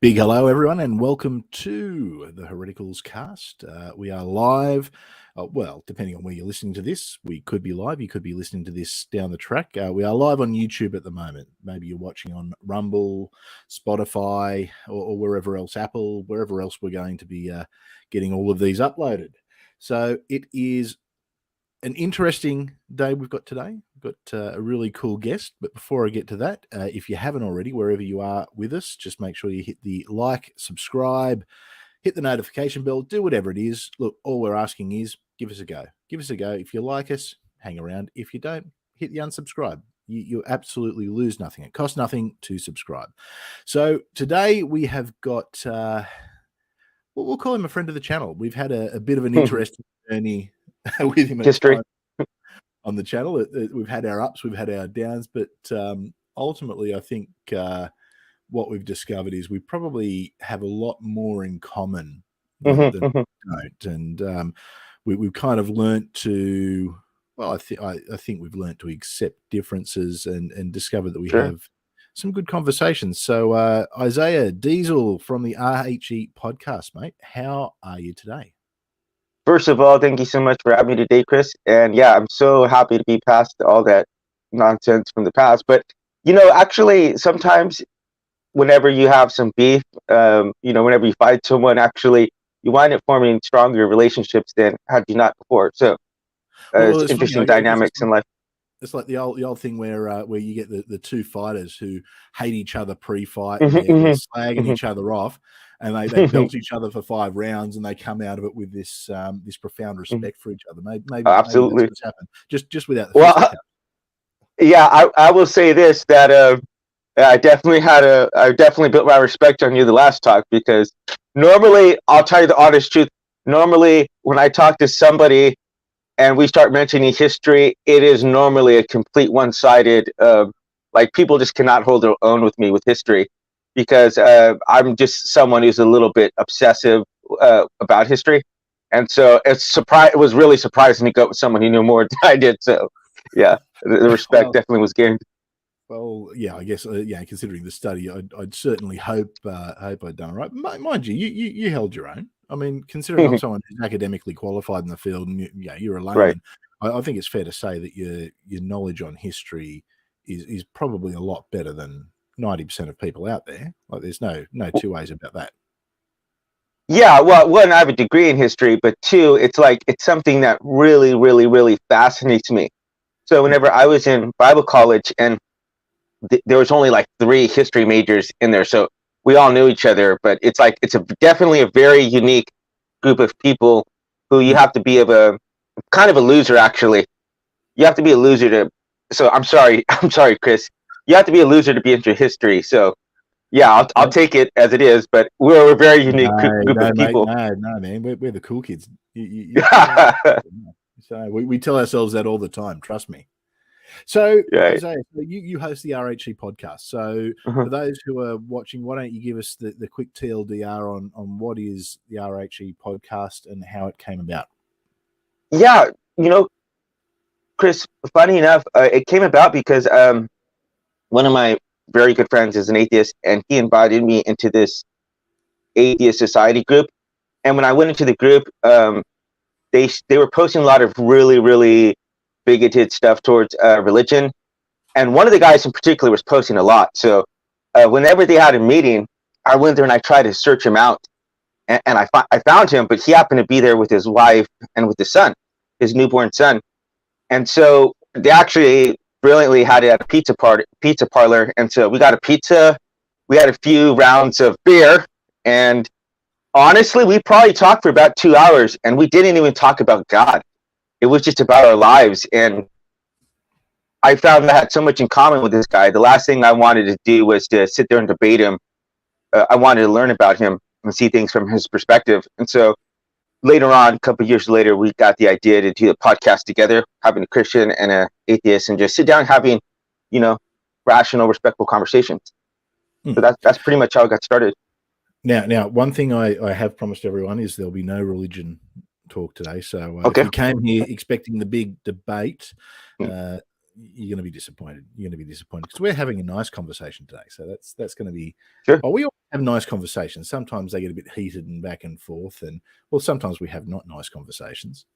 Big hello, everyone, and welcome to the HereticalsCast. We are live. Well, depending on where you're listening to this, we could be live. You could be listening to this down the track. We are live on YouTube at the moment. Maybe you're watching on Rumble, Spotify, or wherever else, Apple, wherever else we're going to be getting all of these uploaded. So it is an interesting day we've got today. We've got a really cool guest. But before I get to that, if you haven't already, wherever you are with us, just make sure you hit the like, subscribe, hit the notification bell, do whatever it is. Look, all we're asking is give us a go. Give us a go. If you like us, hang around. If you don't, hit the unsubscribe. You absolutely lose nothing. It costs nothing to subscribe. So today we have got, we'll call him a friend of the channel. We've had a bit of an interesting journey with him history on the channel. We've had our ups, we've had our downs, but ultimately I think what we've discovered is we probably have a lot more in common than we don't. And we've kind of learnt to, well, I think we've learnt to accept differences and discover that we have some good conversations. So Isaiah Diesel from the RHE podcast, mate, how are you today? First of all, thank you so much for having me today, Chris. And yeah, I'm so happy to be past all that nonsense from the past. But, actually, sometimes whenever you have some beef, whenever you fight someone, actually, you wind up forming stronger relationships than had you not before. So it's interesting dynamics in life. It's like the old thing where you get the two fighters who hate each other pre-fight and they're slagging each other off, and they belt each other for 5 rounds, and they come out of it with this profound respect for each other. Maybe absolutely maybe that's what's happened. Just without the fisticuffs. Yeah, I will say this, that I definitely built my respect on you the last talk, because normally, I'll tell you the honest truth, normally when I talk to somebody and we start mentioning history, it is normally a complete one-sided, like people just cannot hold their own with me with history, because I'm just someone who's a little bit obsessive about history. And so it was really surprising to go with someone who knew more than I did. So yeah, the respect definitely was gained. Well, yeah, I guess, considering the study, I'd certainly hope I'd done it right. Mind you, you held your own. I mean, considering I'm someone who's academically qualified in the field, and you're a layman, right. I think it's fair to say that your knowledge on history is probably a lot better than 90% of people out there. Like, there's no two ways about that. Yeah, well, one, I have a degree in history, but two, it's something that really, really, really fascinates me. So whenever I was in Bible college, and there was only like 3 history majors in there, so we all knew each other, but it's definitely a very unique group of people who you have to be kind of a loser, actually. You have to be a loser so I'm sorry, Chris. You have to be a loser to be into history. So yeah, I'll take it as it is, but we're a very unique group of people. No, man, we're the cool kids. So we tell ourselves that all the time. Trust me. So, Isaiah, you host the RHE podcast. So, for those who are watching, why don't you give us the quick TLDR on what is the RHE podcast and how it came about? Yeah, Chris, funny enough, it came about because one of my very good friends is an atheist, and he invited me into this atheist society group. And when I went into the group, they were posting a lot of really, really bigoted stuff towards religion, and one of the guys in particular was posting a lot. So whenever they had a meeting, I went there and I tried to search him out, and I found him, but he happened to be there with his wife and with his son, his newborn son. And so they actually brilliantly had it at a pizza parlor, and so we got a pizza, we had a few rounds of beer, and honestly, we probably talked for about 2 hours, and we didn't even talk about God. It was just about our lives, and I found I had so much in common with this guy. The last thing I wanted to do was to sit there and debate him. I wanted to learn about him and see things from his perspective. And so later on, a couple of years later, we got the idea to do the podcast together, having a Christian and an atheist, and just sit down having, rational, respectful conversations. So that's pretty much how it got started. Now, one thing I have promised everyone is there'll be no religion talk today. So if you came here expecting the big debate, you're going to be disappointed. You're going to be disappointed because we're having a nice conversation today. So that's going to be. Sure. Well, we all have nice conversations. Sometimes they get a bit heated and back and forth, and well, sometimes we have not nice conversations.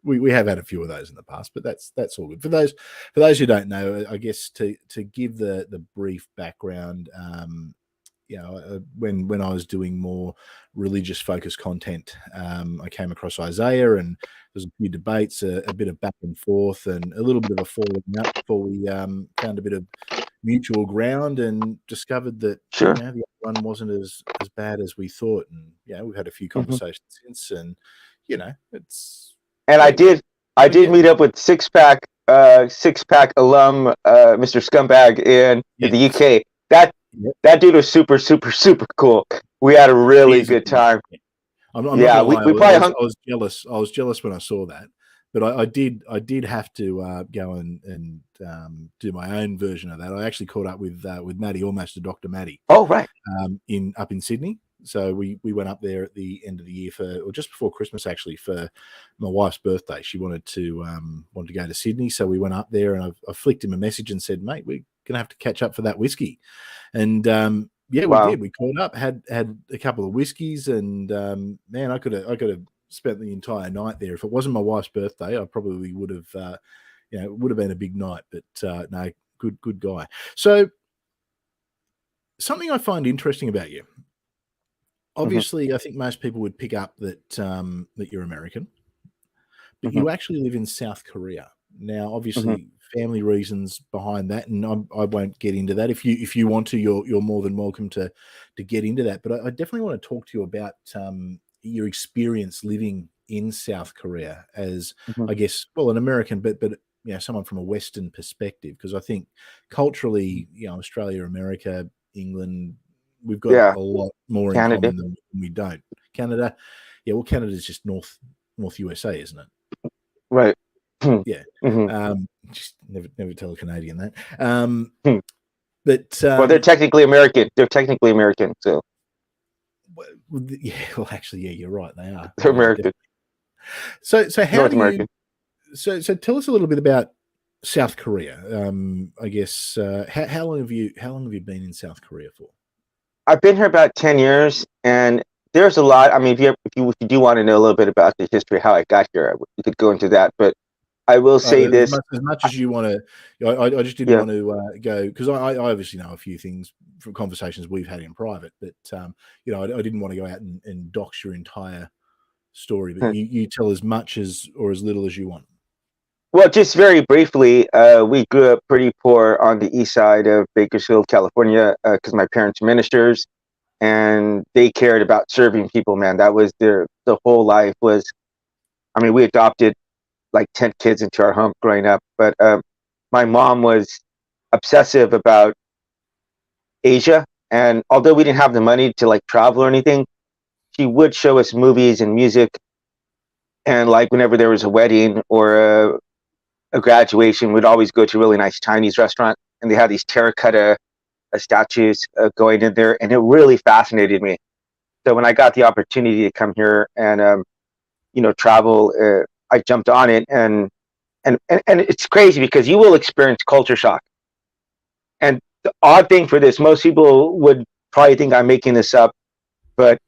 We have had a few of those in the past, but that's all good. For those who don't know, I guess to give the brief background, when I was doing more religious focused content, I came across Isaiah, and there's a few debates, a bit of back and forth, and a little bit of a falling out before we found a bit of mutual ground and discovered that Sure. the other one wasn't as bad as we thought. And we've had a few conversations since, and it's. And I did meet up with six pack alum Mr. Scumbag in the UK. That dude was super cool. We had a really good time. I'm not gonna lie, I was jealous. I was jealous when I saw that, but I did have to go and do my own version of that. I actually caught up with Maddie, almost to Dr. Maddie. Oh, right. Up in Sydney. So we went up there at the end of the year or just before Christmas, actually, for my wife's birthday. She wanted to go to Sydney, so we went up there, and I flicked him a message and said, "Mate, we're gonna have to catch up for that whiskey." And we did. We caught up, had a couple of whiskeys, and man, I could have spent the entire night there. If it wasn't my wife's birthday, I probably would have. It would have been a big night. But no, good guy. So something I find interesting about you. Obviously, I think most people would pick up that that you're American, but you actually live in South Korea. Now, obviously, family reasons behind that, and I won't get into that. If you want to, you're more than welcome to get into that. But I definitely want to talk to you about your experience living in South Korea as, I guess, well, an American, but someone from a Western perspective, because I think culturally, Australia, America, England, we've got a lot more in common than we don't. Canada, Canada's just North USA, isn't it? Right. Yeah. Just never tell a Canadian that. But well, they're technically American. So. Well, actually, you're right. They are. They're American. So how North American. So tell us a little bit about South Korea. I guess how long have you been in South Korea for? I've been here about 10 years, and there's a lot. I mean, if you do want to know a little bit about the history, how I got here, we could go into that. But I will say this: as much as you want to, I just didn't want to go, because I obviously know a few things from conversations we've had in private, but I didn't want to go out and dox your entire story. But you tell as much or as little as you want. Well, just very briefly, we grew up pretty poor on the east side of Bakersfield, California, because my parents were ministers, and they cared about serving people, man. That was the whole life was. I mean, we adopted like 10 kids into our home growing up, but my mom was obsessive about Asia, and although we didn't have the money to like travel or anything, she would show us movies and music, and like whenever there was a wedding or a graduation, we'd always go to a really nice Chinese restaurant, and they had these terracotta statues going in there, and it really fascinated me. So when I got the opportunity to come here and travel, I jumped on it, and it's crazy because you will experience culture shock. And the odd thing for this, most people would probably think I'm making this up, but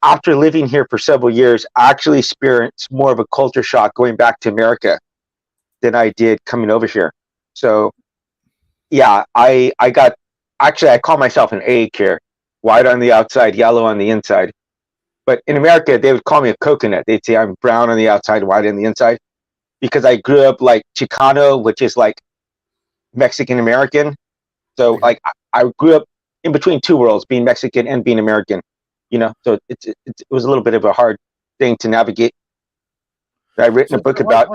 after living here for several years, I actually experienced more of a culture shock going back to America than I did coming over here. So yeah, I call myself an egg here, white on the outside, yellow on the inside. But in America, they would call me a coconut. They'd say I'm brown on the outside, white on the inside, because I grew up like Chicano, which is like Mexican American. So like I grew up in between two worlds, being Mexican and being American. So it was a little bit of a hard thing to navigate. I've written a book about.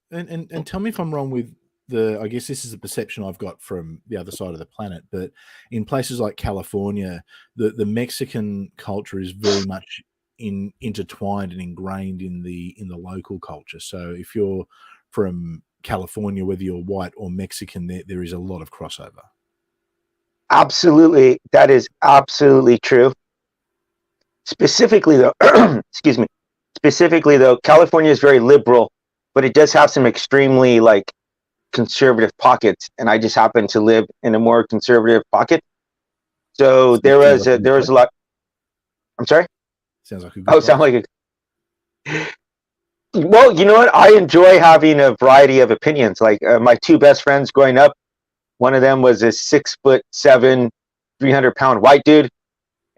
And tell me if I'm wrong with I guess this is a perception I've got from the other side of the planet, but in places like California, the Mexican culture is very much intertwined and ingrained in the local culture. So if you're from California, whether you're white or Mexican, there is a lot of crossover. Absolutely. That is absolutely true. Specifically though, California is very liberal, but it does have some extremely like conservative pockets, and I just happen to live in a more conservative pocket. So there Sounds was like a good a bloke. lot. I'm sorry. Sounds like a good Oh, bloke. sound like a. Well, you know what? I enjoy having a variety of opinions. Like my two best friends growing up, one of them was a 6'7", 300-pound white dude.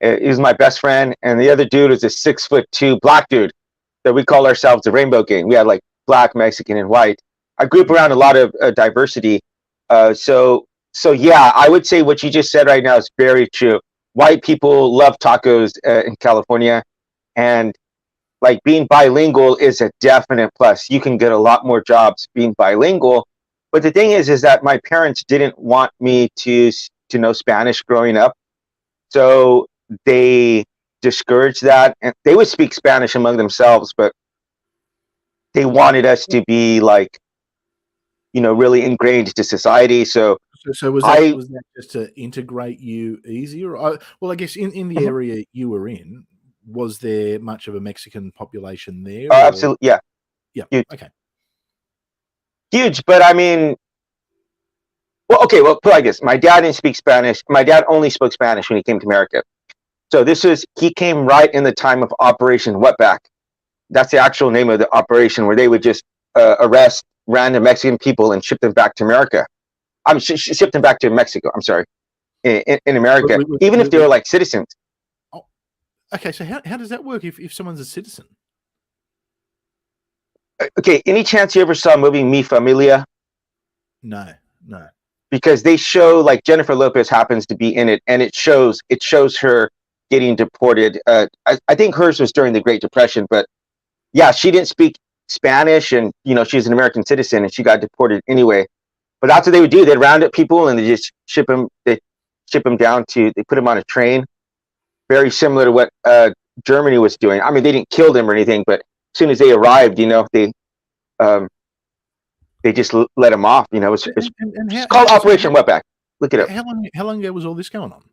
He was my best friend, and the other dude was a 6'2" black dude. So we call ourselves the Rainbow Gang. We had like black, Mexican, and white. I grew up around a lot of diversity. So yeah, I would say what you just said right now is very true. White people love tacos in California, and like being bilingual is a definite plus. You can get a lot more jobs being bilingual. But the thing is that my parents didn't want me to know Spanish growing up, so they discouraged that, and they would speak Spanish among themselves, but they wanted us to be like, really ingrained into society. So So was that I, just to integrate you easier? Well, I guess in the Mhm. area you were in, was there much of a Mexican population there, or Absolutely, yeah, yeah, huge, okay, huge. But I mean, well, okay, well, put it like this: my dad didn't speak Spanish. My dad only spoke Spanish when he came to America. So he came right in the time of Operation Wetback. That's the actual name of the operation, where they would just arrest random Mexican people and ship them back to America. Ship them back to Mexico. I'm sorry, in America, even if they were like citizens. oh, okay. So how does that work if someone's a citizen? Okay, any chance you ever saw a movie Mi Familia? No, no. Because they show like Jennifer Lopez happens to be in it, and it shows her getting deported. I think hers was during the Great Depression, but yeah, she didn't speak Spanish, and she's an American citizen, and she got deported anyway. But that's what they would do. They'd round up people and they just ship them. They ship them down to. They put them on a train, very similar to what Germany was doing. I mean, they didn't kill them or anything, but as soon as they arrived, um, they just let them off. And It's called so Operation Wetback. Look it up. how long ago was all this going on?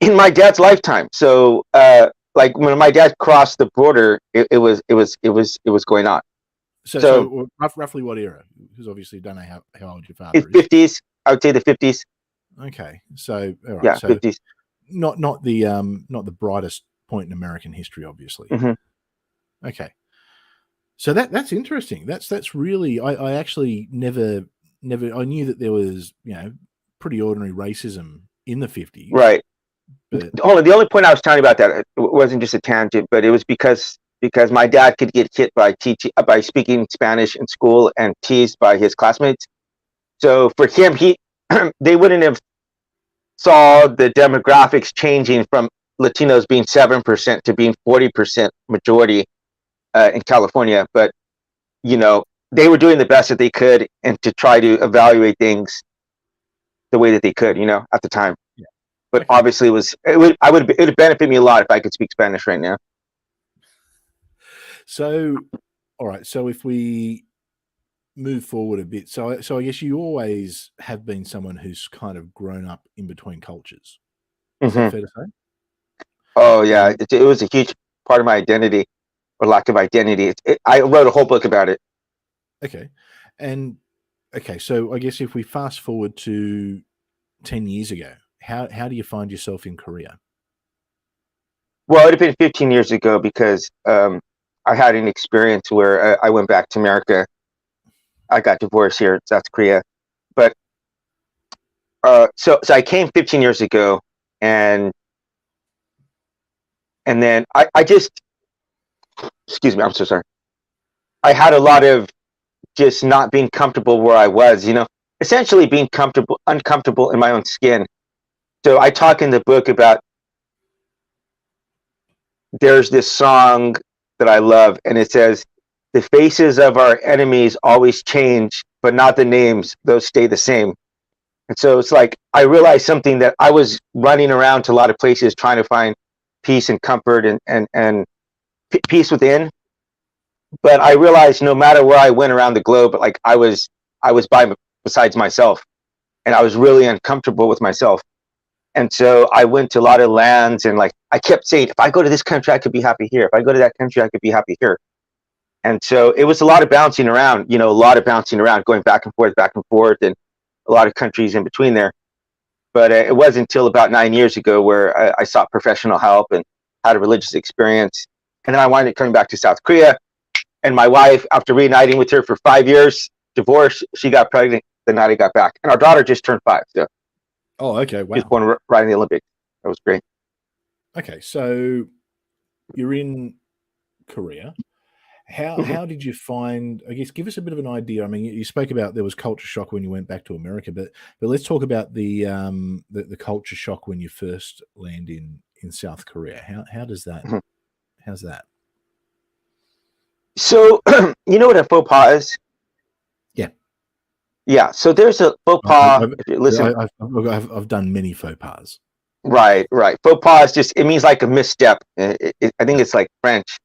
In my dad's lifetime. So, like when my dad crossed the border, it was going on. So So roughly what era? Because obviously you don't know how old your it's father is. 50s. I would say the 50s. Okay, so all right, Yeah, so 50s. not the brightest point in American history, obviously. Hmm. Okay, so that's interesting. That's really I actually never I knew that there was pretty ordinary racism in the 50s, Right. but The only point I was telling you about that it wasn't just a tangent, but it was because my dad could get hit by speaking Spanish in school and teased by his classmates. So for him, they wouldn't have saw the demographics changing from Latinos being 7% to being 40% majority in California. But they were doing the best that they could and to try to evaluate things the way that they could, at the time. yeah, But okay. obviously, it would benefit me a lot if I could speak Spanish right now. So all right, so if we move forward a bit, so I guess you always have been someone who's kind of grown up in between cultures. Is that Hmm. fair to say? Oh yeah, And it was a huge part of my identity or lack of identity. I wrote a whole book about it. okay, and okay, so I guess if we fast forward to 10 years ago, how do you find yourself in Korea? Well, it had been 15 years ago because I had an experience where I went back to America. I got divorced here in South Korea, but so I came 15 years ago, and then I just, excuse me, I'm so sorry. I had a lot of just not being comfortable where I was, essentially being uncomfortable in my own skin. So I talk in the book about there's this song that I love, and it says, "The faces of our enemies always change, but not the names; those stay the same." And so it's like I realized something, that I was running around to a lot of places trying to find peace and comfort and peace within. But I realized no matter where I went around the globe, like I was besides myself, and I was really uncomfortable with myself. And so I went to a lot of lands, and like I kept saying, if I go to this country, I could be happy here. If I go to that country, I could be happy here. And so it was a lot of bouncing around, a lot of bouncing around, going back and forth, and a lot of countries in between there. But it wasn't until about 9 years ago where I sought professional help and had a religious experience. And then I wanted coming back to South Korea. And my wife, after reuniting with her for 5 years, divorced, she got pregnant the night I got back. And our daughter just turned 5. So Oh, okay. Wow. she was born right in the Olympics. That was great. Okay. So you're in Korea. How did you find, I guess, give us a bit of an idea. I mean, you spoke about there was culture shock when you went back to America, but let's talk about the culture shock when you first land in South Korea. How does that, Mhm. how's that? So, you know what a faux pas is? Yeah. Yeah. So there's a faux pas. If you listen, I've done many faux pas. right. Faux pas is just, it means like a misstep. I think it's like French.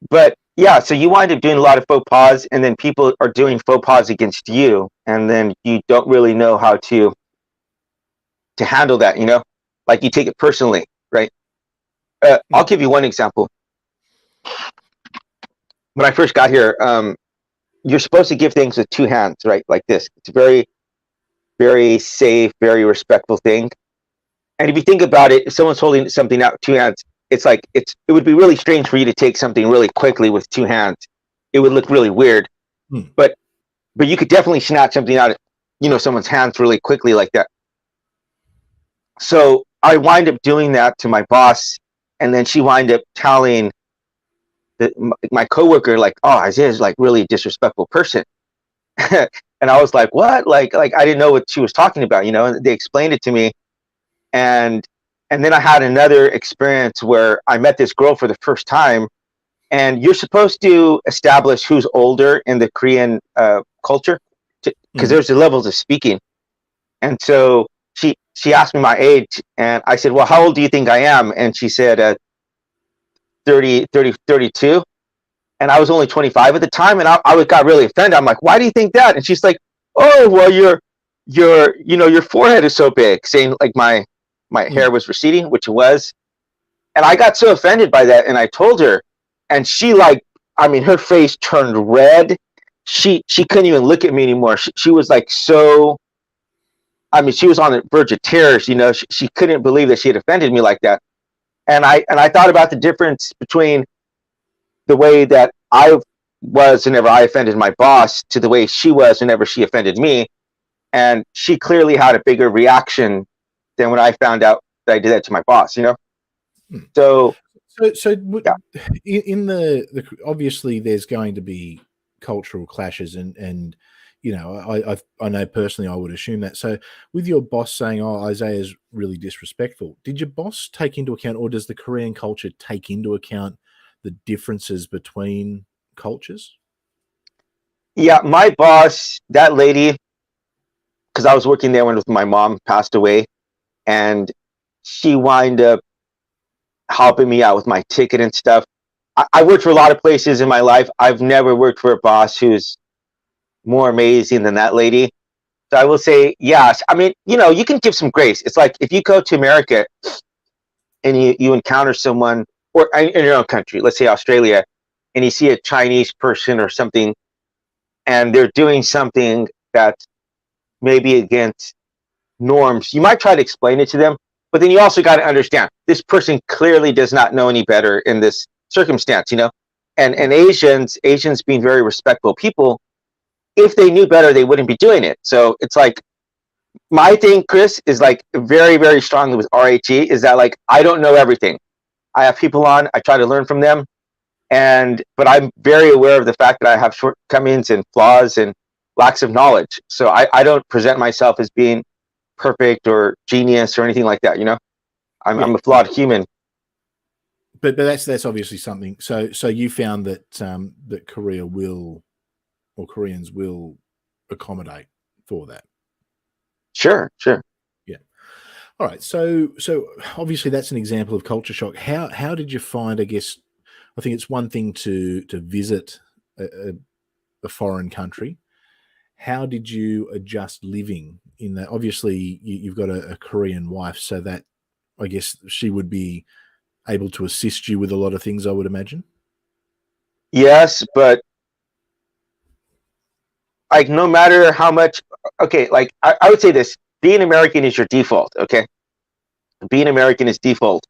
But yeah, so you wind up doing a lot of faux pas, and then people are doing faux pas against you, and then you don't really know how to handle that. Like you take it personally, right? I'll give you one example. When I first got here, you're supposed to give things with 2 hands, right? Like this. It's a very, very safe, very respectful thing. And if you think about it, if someone's holding something out with 2 hands, it's like it would be really strange for you to take something really quickly with 2 hands. It would look really weird. But you could definitely snatch something out of someone's hands really quickly like that. So I wind up doing that to my boss, and then she wind up telling my coworker, like, "Oh, Isaiah's like really a disrespectful person." And I was like, "What?" Like I didn't know what she was talking about, and they explained it to me. And then I had another experience where I met this girl for the first time, and you're supposed to establish who's older in the Korean culture, because there's the levels of speaking. And so she asked me my age, and I said, "Well, how old do you think I am?" And she said 32. And I was only 25 at the time, and I got really offended. I'm like, "Why do you think that?" And she's like, "Oh, well, your forehead is so big," saying like my hair was receding, which it was. And I got so offended by that, and I told her, and she her face turned red. She couldn't even look at me anymore. She was like so. She was on the verge of tears. She couldn't believe that she had offended me like that. And I thought about the difference between the way that I was whenever I offended my boss to the way she was whenever she offended me. And she clearly had a bigger reaction than when I found out that I did that to my boss, So yeah. In the obviously there's going to be cultural clashes, and I know personally I would assume that. So with your boss saying, "Oh, Isaiah's really disrespectful," did your boss take into account, or does the Korean culture take into account the differences between cultures? Yeah, my boss, that lady, because I was working there when my mom passed away, and she wind up helping me out with my ticket and stuff. I worked for a lot of places in my life. I've never worked for a boss who's more amazing than that lady. So I will say, yes. You can give some grace. It's like if you go to America and you encounter someone, or in your own country, let's say Australia, and you see a Chinese person or something, and they're doing something that's maybe against norms, you might try to explain it to them, but then you also got to understand this person clearly does not know any better in this circumstance, and Asians being very respectful people, if they knew better, they wouldn't be doing it. So it's like, my thing, Chris, is like very, very strongly with RHE is that like, I don't know everything. I have people on, I try to learn from them. But I'm very aware of the fact that I have shortcomings and flaws and lacks of knowledge. So I don't present myself as being perfect or genius or anything like that. I'm a flawed human. But that's obviously something. So you found that that Korea will, or Koreans will, accommodate for that. Sure. Yeah. All right. So obviously that's an example of culture shock. How did you find? I guess I think it's one thing to visit a foreign country. How did you adjust living in that? Obviously, you've got a Korean wife, so that I guess she would be able to assist you with a lot of things, I would imagine. Yes, but like no matter how much, okay, like I would say this, being American is your default. Okay, being American is default,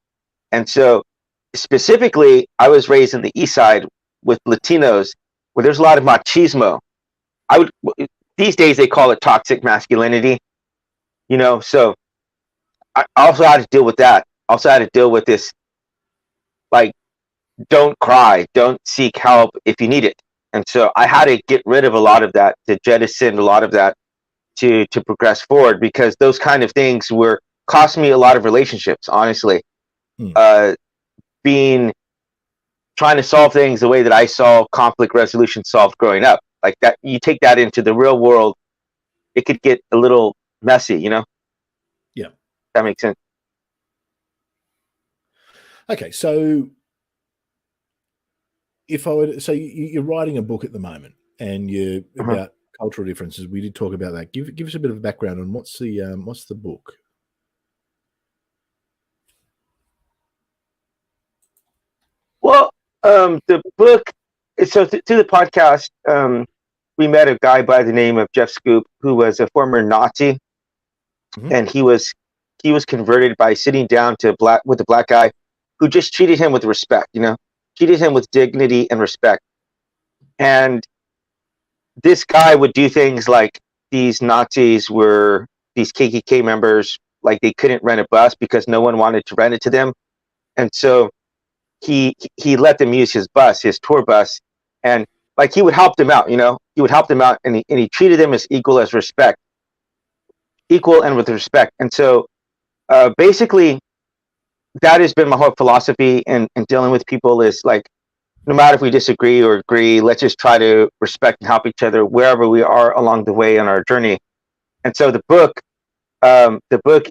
and so specifically, I was raised in the East Side with Latinos, where there's a lot of machismo. I would these days they call it toxic masculinity, So I also had to deal with that. Also had to deal with this, like, don't cry, don't seek help if you need it. And so I had to get rid of a lot of that, to jettison a lot of that, to progress forward, because those kind of things were cost me a lot of relationships, honestly. Being trying to solve things the way that I saw conflict resolution solved growing up, like that, you take that into the real world, it could get a little messy, Yeah, that makes sense. Okay, so if I were, so you're writing a book at the moment, and you're about cultural differences. We did talk about that. Give us a bit of a background on what's the book. Well, the book. So through the podcast, we met a guy by the name of Jeff Scoop, who was a former Nazi, and he was converted by sitting down with a black guy who just treated him with respect, treated him with dignity and respect. And this guy would do things like, these Nazis were these KKK members, like they couldn't rent a bus because no one wanted to rent it to them, and so he let them use his bus, his tour bus, and like he would help them out, he would help them out, and he treated them as equal and with respect. And so basically that has been my whole philosophy in dealing with people, is like, no matter if we disagree or agree, let's just try to respect and help each other wherever we are along the way on our journey. And so the book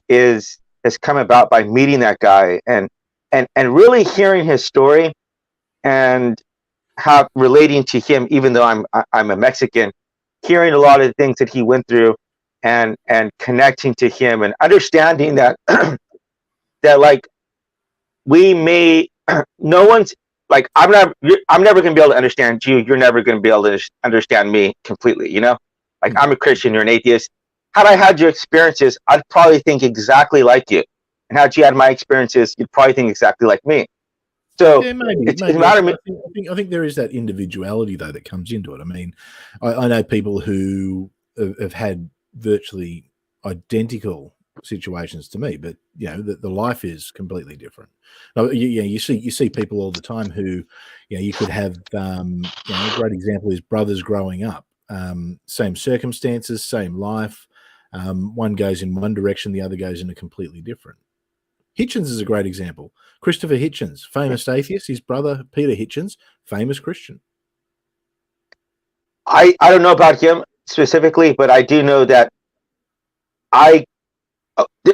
has come about by meeting that guy and really hearing his story, and how relating to him, even though I'm a Mexican, hearing a lot of the things that he went through, and connecting to him, and understanding that that, like, we may no one's like, I'm never going to be able to understand you. You're never going to be able to understand me completely. Like, I'm a Christian. You're an atheist. Had I had your experiences, I'd probably think exactly like you. And had you had my experiences, you'd probably think exactly like me. So yeah, maybe. I think there is that individuality, though, that comes into it. I mean, I know people who have had virtually identical situations to me, but the life is completely different. You see people all the time who, you could have a great example is brothers growing up, same circumstances, same life. One goes in one direction, the other goes in a completely different. Hitchens is a great example. Christopher Hitchens, famous atheist. His brother Peter Hitchens, famous Christian. I don't know about him specifically, but I do know that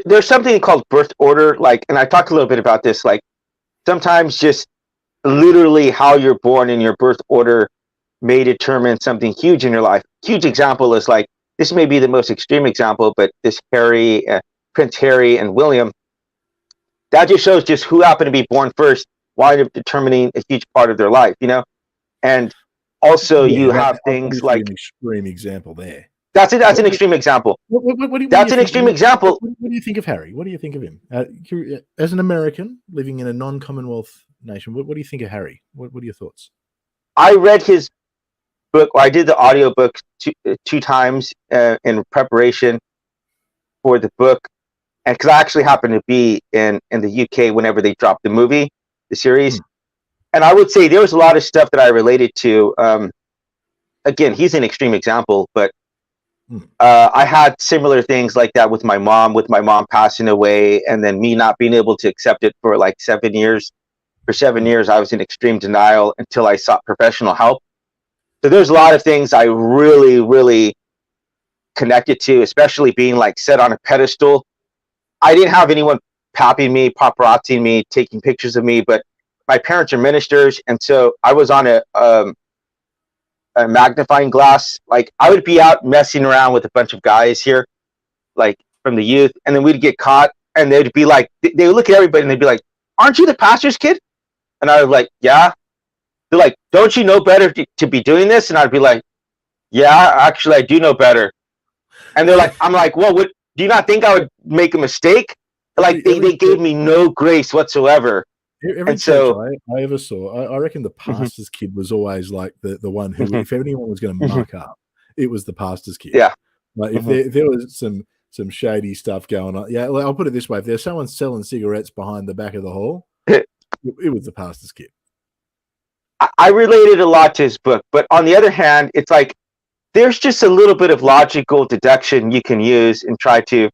there's something called birth order, like, and I talked a little bit about this, like, sometimes just literally how you're born and your birth order may determine something huge in your life. Huge example is, like, this may be the most extreme example, but this Prince Harry and William, that just shows just who happened to be born first wind up determining a huge part of their life, and also you have things like an extreme example there. That's an extreme example. That's an extreme example. What do you think of Harry? What do you think of him? As an American living in a non-Commonwealth nation, what do you think of Harry? What are your thoughts? I read his book, or I did the audio book two times in preparation for the book, and because I actually happened to be in the UK whenever they dropped the series, and I would say there was a lot of stuff that I related to. Again, he's an extreme example, but I had similar things like that with my mom passing away, and then me not being able to accept it for like 7 years. For 7 years, I was in extreme denial until I sought professional help. So there's a lot of things I really, really connected to, especially being like set on a pedestal. I didn't have anyone papping me, paparazziing me, taking pictures of me, but my parents are ministers, and so I was on a magnifying glass. Like, I would be out messing around with a bunch of guys here, like from the youth, and then we'd get caught, and they'd be like, they would look at everybody and they'd be like, "Aren't you the pastor's kid?" And I was like, "Yeah." They're like, "Don't you know better to be doing this?" And I'd be like, "Yeah, actually I do know better." And they're like, I'm like, "Well, do you not think I would make a mistake? Like they gave me no grace whatsoever. Every church I ever saw, I reckon the pastor's kid was always like the one who, if anyone was going to muck up, it was the pastor's kid. Yeah. Like if there was some shady stuff going on, yeah. I'll put it this way: if there's someone selling cigarettes behind the back of the hall, it was the pastor's kid. I related a lot to his book, but on the other hand, it's like there's just a little bit of logical deduction you can use and try to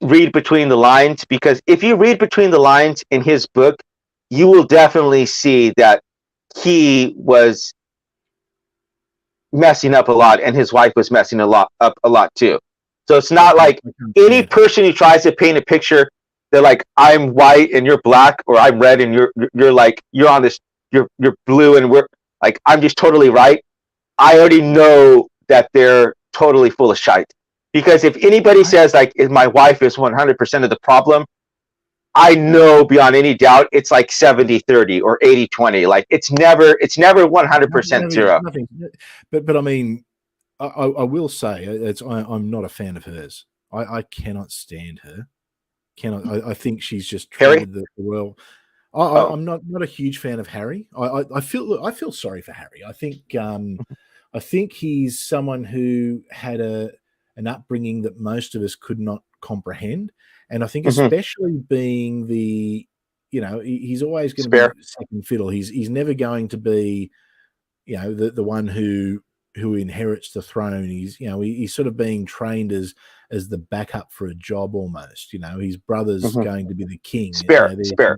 read between the lines, because if you read between the lines in his book, you will definitely see that he was messing up a lot and his wife was messing up a lot too. So it's not like any person who tries to paint a picture, they're like, I'm white and you're black, or I'm red and you're like, you're on this, you're blue and we're like, I'm just totally right. I already know that they're totally full of shite. Because if anybody says like, if my wife is 100% of the problem, I know beyond any doubt it's like 70-30 or 80-20. Like it's never 100% zero. But I mean, I will say I'm not a fan of hers. I cannot stand her. I think she's just treated the world. I'm not a huge fan of Harry. I feel sorry for Harry. I think he's someone who had an upbringing that most of us could not comprehend. And I think especially being he's always going to be second fiddle. He's never going to be, the one who inherits the throne. He's sort of being trained as the backup for a job almost. His brother's going to be the king. Spare.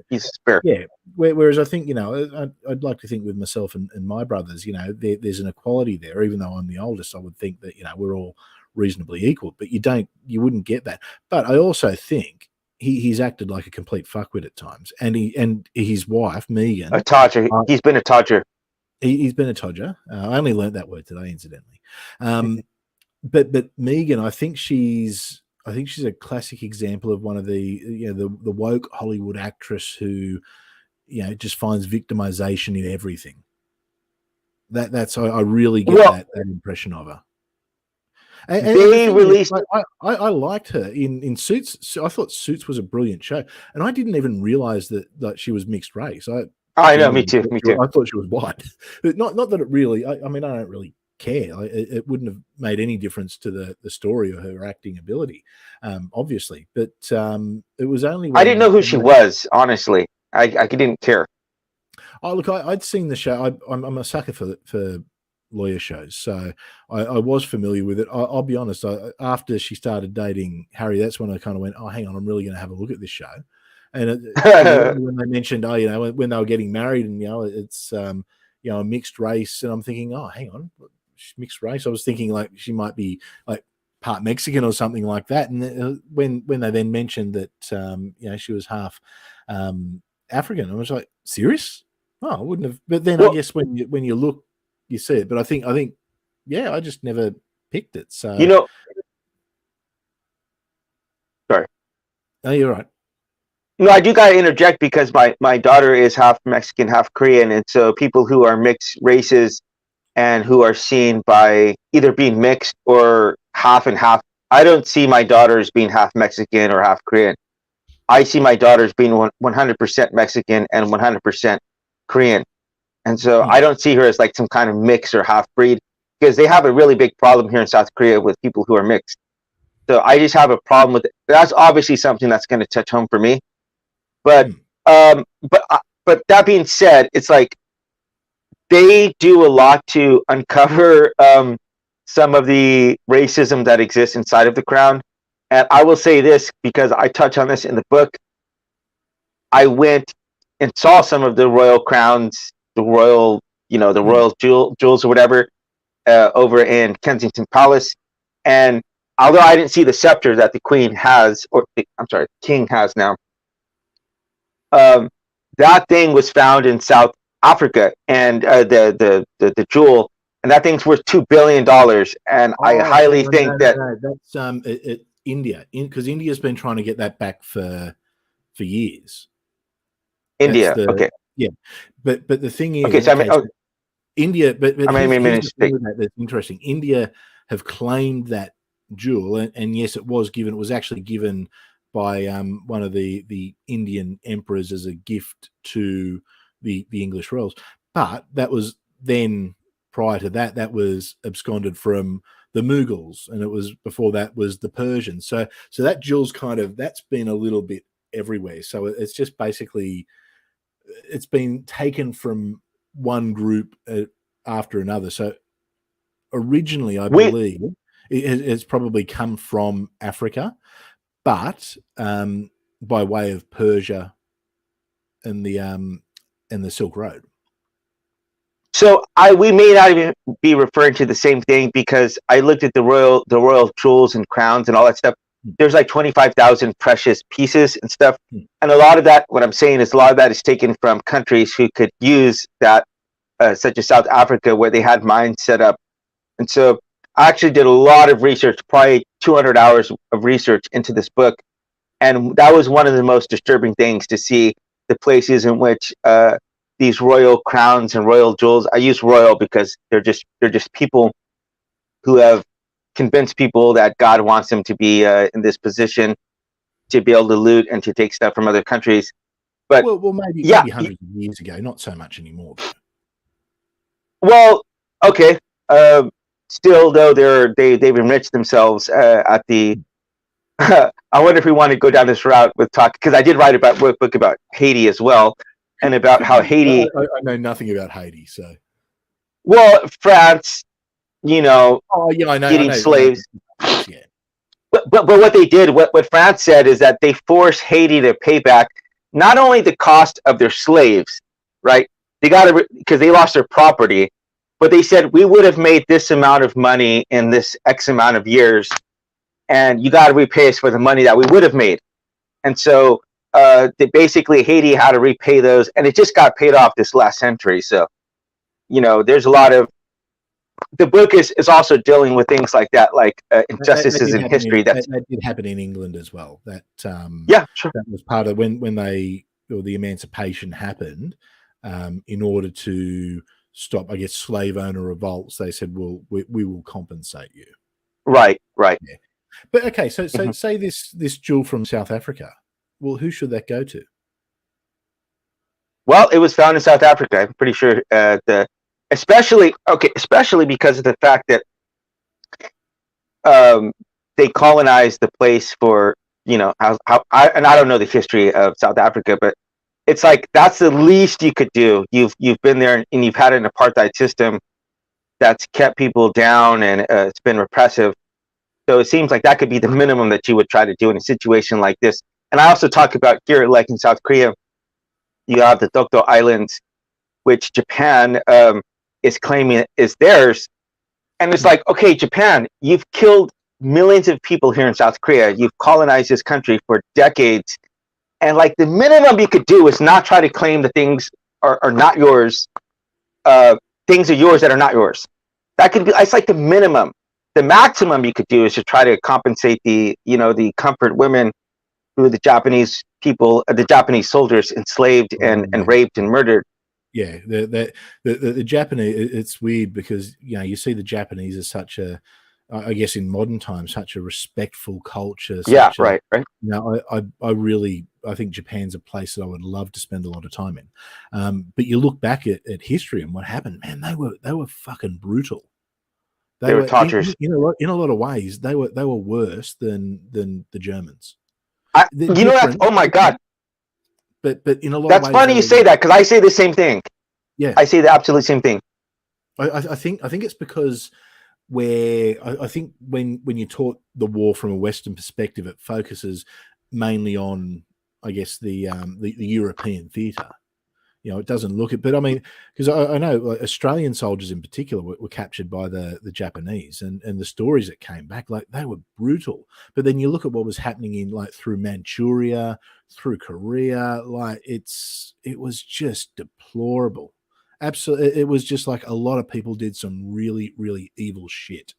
He's spare. Yeah. Whereas I think, I'd like to think with myself and my brothers, there's an equality there. Even though I'm the oldest, I would think that, we're all reasonably equal, but you wouldn't get that. But I also think he's acted like a complete fuckwit at times, and his wife Megan, a todger. He's been a todger. He's been a todger. I only learnt that word today, incidentally. But Megan, I think she's a classic example of one of the woke Hollywood actress who just finds victimization in everything. That's I really get that impression of her. And they released. I liked her in Suits. I thought Suits was a brilliant show, and I didn't even realize that she was mixed race. I know, me too. I thought she was white. Not that it really. I mean, I don't really care. It wouldn't have made any difference to the story or her acting ability, obviously. But it was only. I didn't know who she was. Honestly, I didn't care. Oh, look, I'd seen the show. I'm a sucker for lawyer shows, so I was familiar with it. I'll be honest. After she started dating Harry, that's when I kind of went, "Oh, hang on, I'm really going to have a look at this show." And when they mentioned, when they were getting married, and it's a mixed race, and I'm thinking, oh, hang on, mixed race. I was thinking like she might be like part Mexican or something like that. And when they then mentioned that she was half African, I was like, serious? Oh, I wouldn't have. But then I guess when you look, you see it. But I think, yeah, I just never picked it. So sorry. Oh, you're right. No, I do gotta interject because my daughter is half Mexican, half Korean, and so people who are mixed races and who are seen by either being mixed or half and half. I don't see my daughter as being half Mexican or half Korean. I see my daughter as being 100% Mexican and 100% Korean. And so I don't see her as like some kind of mix or half breed, because they have a really big problem here in South Korea with people who are mixed. So I just have a problem with it. That's obviously something that's going to touch home for me. But that being said, it's like they do a lot to uncover some of the racism that exists inside of the crown. And I will say this because I touch on this in the book. I went and saw some of the royal crowns, the royal jewels or whatever, over in Kensington Palace. And although I didn't see the scepter that the Queen has, the King has now, that thing was found in South Africa, and the jewel, and that thing's worth $2 billion. And I highly think that's India, because India's been trying to get that back for years. India, okay, yeah, but the thing is, okay, so India, but I made a mistake. That's interesting. India have claimed that jewel, and yes, it was given. It was actually given by one of the Indian emperors as a gift to the English royals. But that was then, prior to that, that was absconded from the Mughals, and it was before that was the Persians. So that jewel's that's been a little bit everywhere. So it's just basically, it's been taken from one group after another. So originally, I believe it's probably come from Africa, but by way of Persia and the Silk Road. So we may not even be referring to the same thing, because I looked at the royal jewels and crowns and all that stuff. There's like 25,000 precious pieces and stuff, and a lot of that, what I'm saying is, a lot of that is taken from countries who could use that, such as South Africa, where they had mines set up. And so I actually did a lot of research, probably 200 hours of research into this book, and that was one of the most disturbing things, to see the places in which these royal crowns and royal jewels. I use royal because they're just people who have convinced people that God wants them to be in this position, to be able to loot and to take stuff from other countries. But well, maybe hundreds of years ago, not so much anymore. Well, okay. Still, though, they've enriched themselves at the. I wonder if we want to go down this route with talk, because I did write a book about Haiti as well, and about how Haiti. I know nothing about Haiti, so. Well, France, Oh yeah, I know. getting slaves. Yeah. But what they did, what France said, is that they forced Haiti to pay back not only the cost of their slaves, right? They got to, because they lost their property, but they said, we would have made this amount of money in this X amount of years, and you got to repay us for the money that we would have made. And so basically Haiti had to repay those, and it just got paid off this last century. So, there's a lot of, the book is also dealing with things like that, like injustices in history. That did happen in England as well. That yeah, sure. That was part of when the emancipation happened. In order to stop, I guess, slave owner revolts, they said, "Well, we will compensate you." Right. Yeah. But okay, so say this jewel from South Africa. Well, who should that go to? Well, it was found in South Africa. I'm pretty sure especially because of the fact that they colonized the place for, how and I don't know the history of South Africa, but it's like, that's the least you could do. You've been there, and you've had an apartheid system that's kept people down, and it's been repressive. So it seems like that could be the minimum that you would try to do in a situation like this. And I also talk about here, like in South Korea, you have the Dokdo Islands, which Japan is claiming is theirs. And it's like, okay, Japan, you've killed millions of people here in South Korea. You've colonized this country for decades. And like, the minimum you could do is not try to claim the things are not yours. Things are yours that are not yours. That could be, it's like the minimum. The maximum you could do is to try to compensate the comfort women who the Japanese people, the Japanese soldiers enslaved and raped and murdered. Yeah, the Japanese, it's weird because, you see the Japanese as such a, I guess in modern times, such a respectful culture. Yeah, right. I think Japan's a place that I would love to spend a lot of time in. But you look back at history and what happened, man, they were fucking brutal. They were torturers. In a lot of ways, they were worse than the Germans. Oh my God. But in a lot that's of ways, funny you say that, because I say the same thing. Yeah, I say the absolute same thing. I think it's because I think when you taught the war from a Western perspective, it focuses mainly on, I guess, the European theatre. It doesn't look at, but I mean, because I know like, Australian soldiers in particular were captured by the Japanese, and the stories that came back, like, they were brutal. But then you look at what was happening in, like, through Manchuria, through Korea, like, it was just deplorable. Absolutely, it was just like a lot of people did some really, really evil shit.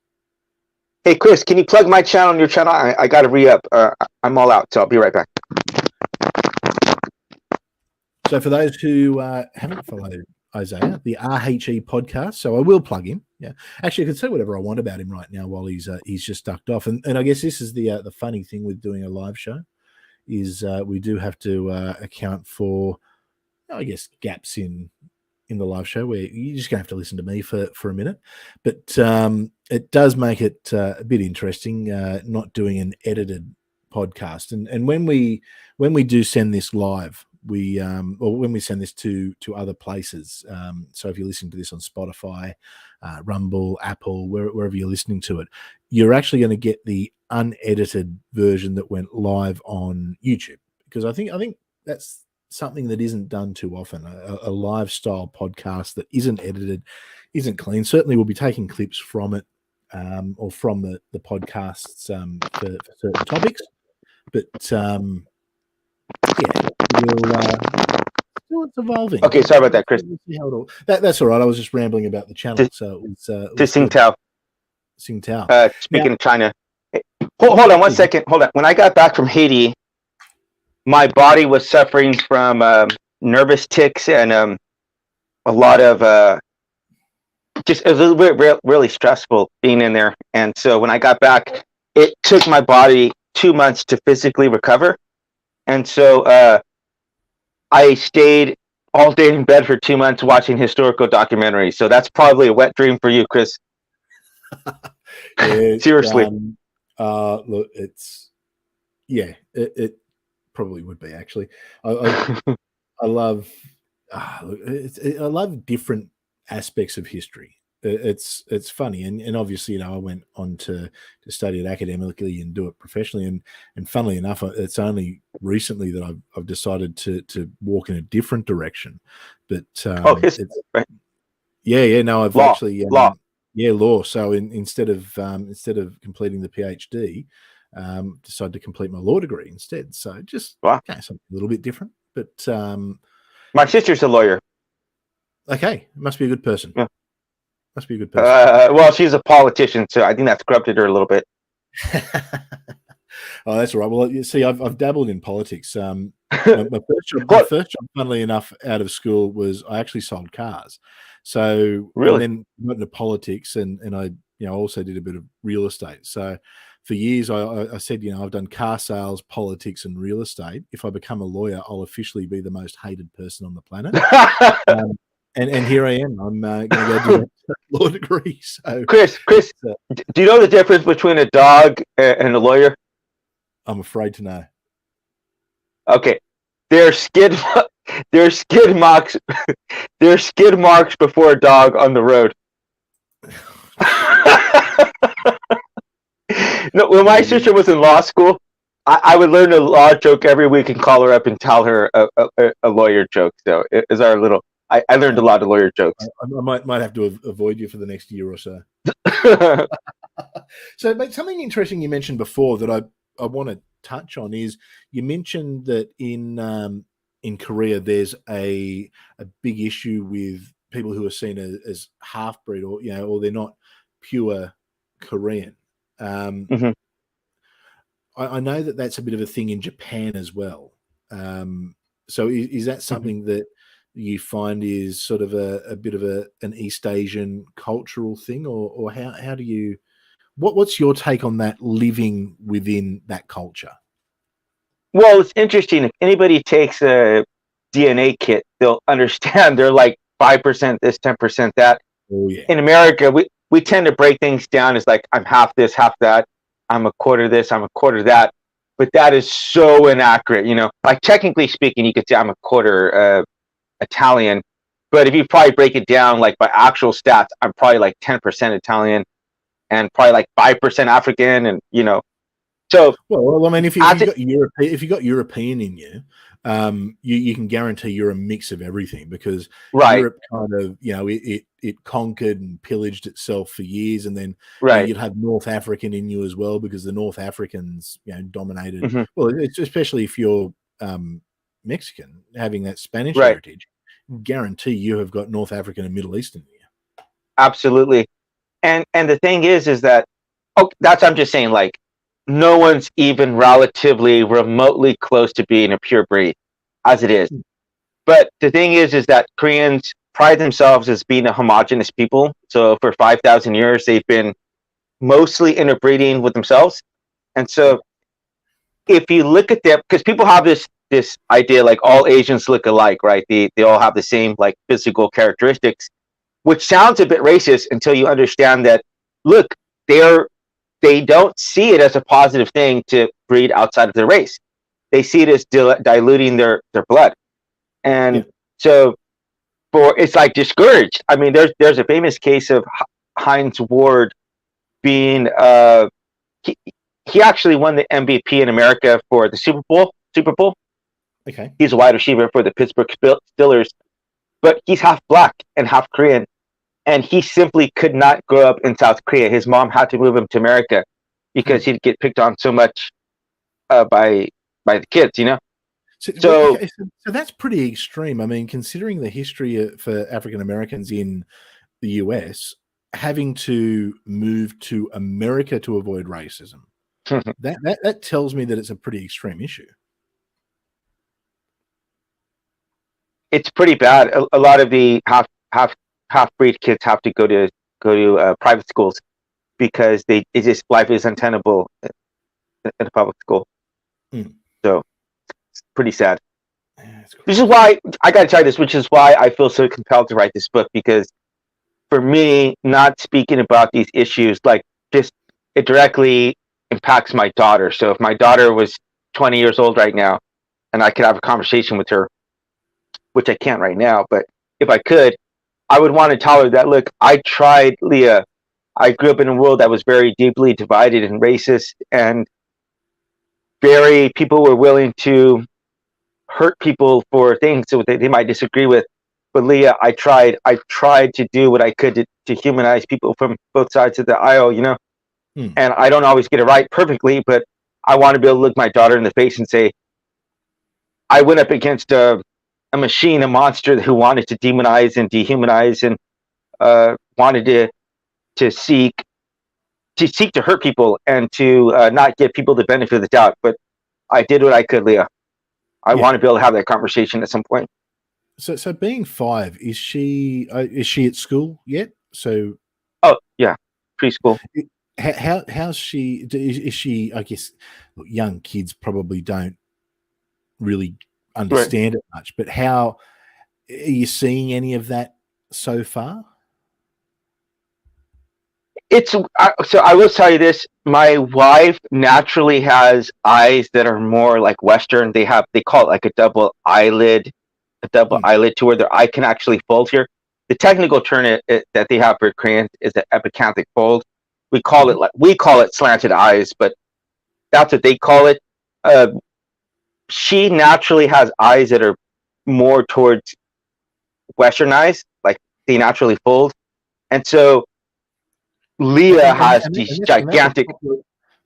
Hey, Chris, can you plug my channel and your channel? I got to re-up. I'm all out, so I'll be right back. So for those who haven't followed Isaiah, the RHE podcast. So I will plug him. Yeah, actually, I can say whatever I want about him right now while he's just ducked off. And I guess this is the funny thing with doing a live show is we do have to account for, I guess, gaps in the live show where you're just gonna have to listen to me for a minute. But it does make it a bit interesting not doing an edited podcast. And when we do send this live, we or when we send this to other places, so if you're listening to this on Spotify, Rumble, Apple, wherever you're listening to it, you're actually going to get the unedited version that went live on YouTube, because I think that's something that isn't done too often. A live style podcast that isn't edited, isn't clean. Certainly we'll be taking clips from it, or from the podcasts for certain topics, but yeah, still it's evolving. Okay, sorry about that, Chris. That's all right. I was just rambling about the channel. So it was to Tsingtao. Speaking of China. Hold on 1 second. Hold on. When I got back from Haiti, my body was suffering from nervous tics and a lot of just it was a little bit really stressful being in there. And so when I got back, it took my body 2 months to physically recover. And so I stayed all day in bed for 2 months watching historical documentaries. So that's probably a wet dream for you, Chris. Yeah, seriously. Look, it probably would be actually. I love I love different aspects of history. It's funny, and obviously, I went on to study it academically and do it professionally, and funnily enough, it's only recently that I've decided to walk in a different direction. But history, right? No, I've law, actually law. Yeah, law. So instead of completing the PhD, decided to complete my law degree instead. So just something a little bit different. But my sister's a lawyer. Okay, must be a good person. Yeah. Must be a good person. Well, she's a politician, so I think that's corrupted her a little bit. Oh, that's all right. Well, you see, I've dabbled in politics. My first job, funnily enough, out of school was I actually sold cars. So really, and then went into politics, and I also did a bit of real estate. So for years, I said, I've done car sales, politics, and real estate. If I become a lawyer, I'll officially be the most hated person on the planet. And here I am. I'm going to go do a law degree. So, Chris, do you know the difference between a dog and a lawyer? I'm afraid to know. Okay, there's skid marks. There's skid marks before a dog on the road. No, when my sister was in law school, I would learn a law joke every week and call her up and tell her a lawyer joke. So it is our little. I learned a lot of lawyer jokes. I might have to avoid you for the next year or so. So, but something interesting you mentioned before that I want to touch on is you mentioned that in Korea there's a big issue with people who are seen as half-breed or they're not pure Korean. Mm-hmm. I know that that's a bit of a thing in Japan as well. So is that something that you find is sort of a bit of an East Asian cultural thing, or how do you what's your take on that, living within that culture? Well, it's interesting. If anybody takes a DNA kit, they'll understand they're like 5% this, 10% that. Oh, yeah. In America, we tend to break things down as like, I'm half this, half that. I'm a quarter this, I'm a quarter that. But that is so inaccurate. Like technically speaking, you could say I'm a quarter Italian, but if you probably break it down like by actual stats, I'm probably like 10% Italian and probably like 5% African, and so well, I mean, if you got European in you, you can guarantee you're a mix of everything, because Europe kind of it conquered and pillaged itself for years, and then you'd have North African in you as well, because the North Africans dominated. Mm-hmm. Well, it's especially if you're Mexican, having that Spanish heritage, guarantee you have got North African and Middle Eastern here. Absolutely. And the thing is that I'm just saying, like, no one's even relatively remotely close to being a pure breed as it is. But the thing is that Koreans pride themselves as being a homogenous people. So for 5,000 years, they've been mostly interbreeding with themselves. And so if you look at them, because people have this idea like all Asians look alike, right? They all have the same like physical characteristics, which sounds a bit racist until you understand that, look, they don't see it as a positive thing to breed outside of their race. They see it as diluting their blood. And so it's like discouraged. I mean, there's a famous case of Heinz Ward being he actually won the MVP in America for the Super Bowl. Okay. He's a wide receiver for the Pittsburgh Steelers, but he's half black and half Korean, and he simply could not grow up in South Korea. His mom had to move him to America because he'd get picked on so much by the kids, you know. So that's pretty extreme. I mean, considering the history for African Americans in the US having to move to America to avoid racism, that tells me that it's a pretty extreme issue. It's pretty bad. A lot of the half breed kids have to go to private schools because life is untenable in a public school. So it's pretty sad. This is why I got to tell you this, which is why I feel so compelled to write this book, because for me, not speaking about these issues, like just it directly impacts my daughter. So if my daughter was 20 years old right now and I could have a conversation with her, which I can't right now, but if I could, I would want to tell her that, look, I tried, Leah. I grew up in a world that was very deeply divided and racist, and people were willing to hurt people for things that they might disagree with. But Leah, I tried to do what I could to humanize people from both sides of the aisle, you know? And I don't always get it right perfectly, but I want to be able to look my daughter in the face and say, I went up against a machine, a monster who wanted to demonize and dehumanize and wanted to seek to hurt people and to not give people the benefit of the doubt. But I did what I could, Leah. I want to be able to have that conversation at some point. So being 5, is she at school yet? So yeah, preschool. How's she? Is she? I guess young kids probably don't really understand it much. But how are you seeing any of that so far? So I will tell you this: my wife naturally has eyes that are more like Western. They call it like a double eyelid to where their eye can actually fold here. The technical term that they have for Koreans is the epicanthic fold. We call it slanted eyes, but that's what they call it. She naturally has eyes that are more towards Western eyes, like they naturally fold, and so Leah has these gigantic.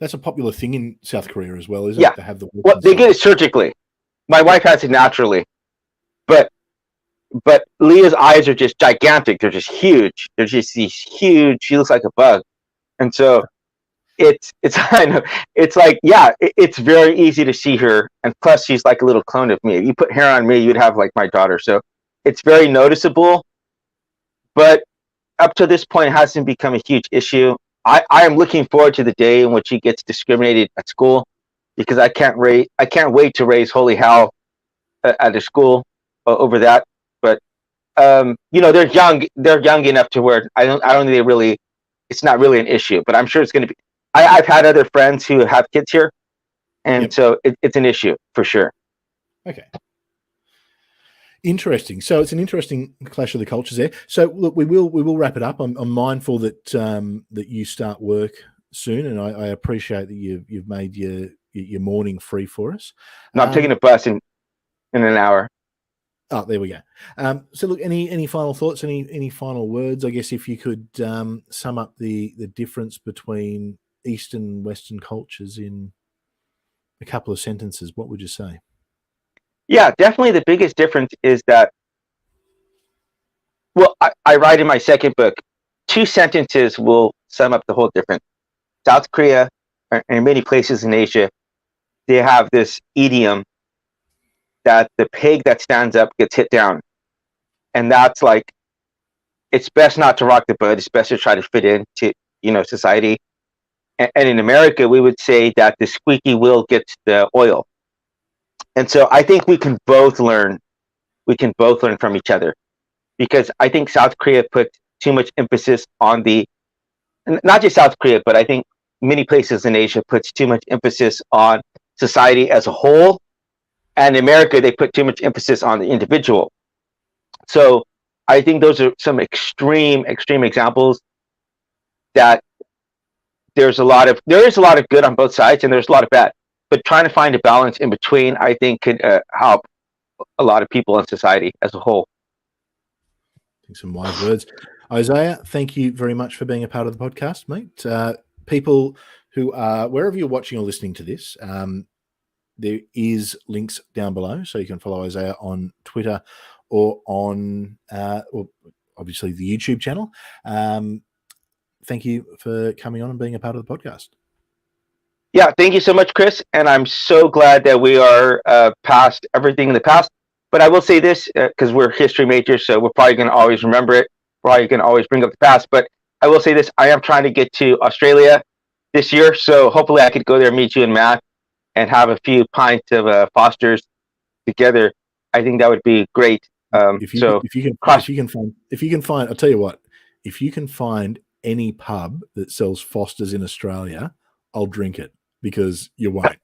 That's a popular thing in South Korea as well, isn't it? To have the they get it surgically. My wife has it naturally, but Leah's eyes are just gigantic. They're just huge. They're just these huge. She looks like a bug, and so it's I know it's like it's very easy to see her, and plus she's like a little clone of me. If you put hair on me, you'd have like my daughter. So it's very noticeable, but up to this point, it hasn't become a huge issue. I am looking forward to the day in which she gets discriminated at school, because I can't wait to raise holy hell at a school over that. But they're young enough to where I don't think it's not really an issue. But I'm sure it's going to be. I've had other friends who have kids here, and so it's an issue for sure. Okay. Interesting. So it's an interesting clash of the cultures there. So look, we will wrap it up. I'm mindful that that you start work soon, and I appreciate that you've made your morning free for us. No, I'm taking a bus in an hour. Oh, there we go. So look, any final thoughts? Any final words? I guess if you could sum up the difference between Eastern and Western cultures in a couple of sentences, what would you say? Yeah, definitely the biggest difference is that, well, I write in my second book, 2 sentences will sum up the whole difference. South Korea and many places in Asia, they have this idiom that the pig that stands up gets hit down. and that's like, it's best not to rock the boat. It's best to try to fit into, society. And in America, we would say that the squeaky wheel gets the oil. And so I think we can both learn. We can both learn from each other, because I think South Korea put too much emphasis on not just South Korea, but I think many places in Asia puts too much emphasis on society as a whole. And in America, they put too much emphasis on the individual. So I think those are some extreme examples that there is a lot of good on both sides, and there's a lot of bad. But trying to find a balance in between, I think, could help a lot of people in society as a whole. I think some wise words. Isaiah, thank you very much for being a part of the podcast, mate. People who are, wherever you're watching or listening to this, there is links down below, so you can follow Isaiah on Twitter or on, or obviously, the YouTube channel. Thank you for coming on and being a part of the podcast. Yeah, thank you so much, Chris. And I'm so glad that we are past everything in the past. But I will say this, because we're history majors, so we're probably going to always remember it. We're probably going to always bring up the past. But I will say this, I am trying to get to Australia this year. So hopefully I could go there, meet you and Matt, and have a few pints of Foster's together. I think that would be great. If you can find, I'll tell you what, if you can find any pub that sells Foster's in Australia, I'll drink it, because you won't.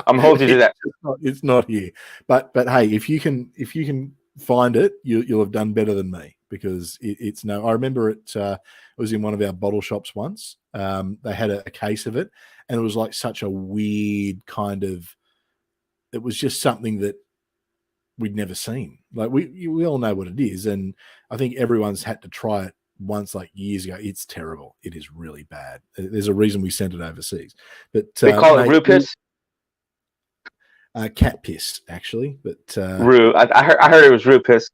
I'm holding to that. It's not here, but hey, if you can find it, you'll have done better than me, because it's no. I remember it was in one of our bottle shops once. They had a case of it, and it was like such a weird kind of. It was just something that we'd never seen. Like we all know what it is, and I think everyone's had to try it once, like years ago. It's terrible. It is really bad. There's a reason we sent it overseas. But they call it Rupus. Cat piss, actually. But I heard it was Rupus.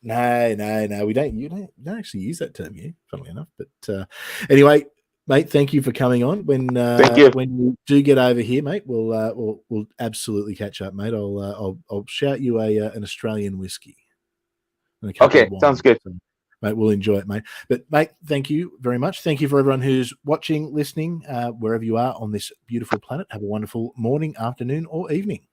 No. We don't. You don't actually use that term here, funnily enough. But anyway, mate, thank you for coming on. When you do get over here, mate, we'll absolutely catch up, mate. I'll shout you an Australian whiskey. Okay, sounds good. So, mate, we'll enjoy it, mate. But mate, thank you very much. Thank you for everyone who's watching, listening, wherever you are on this beautiful planet. Have a wonderful morning, afternoon, or evening.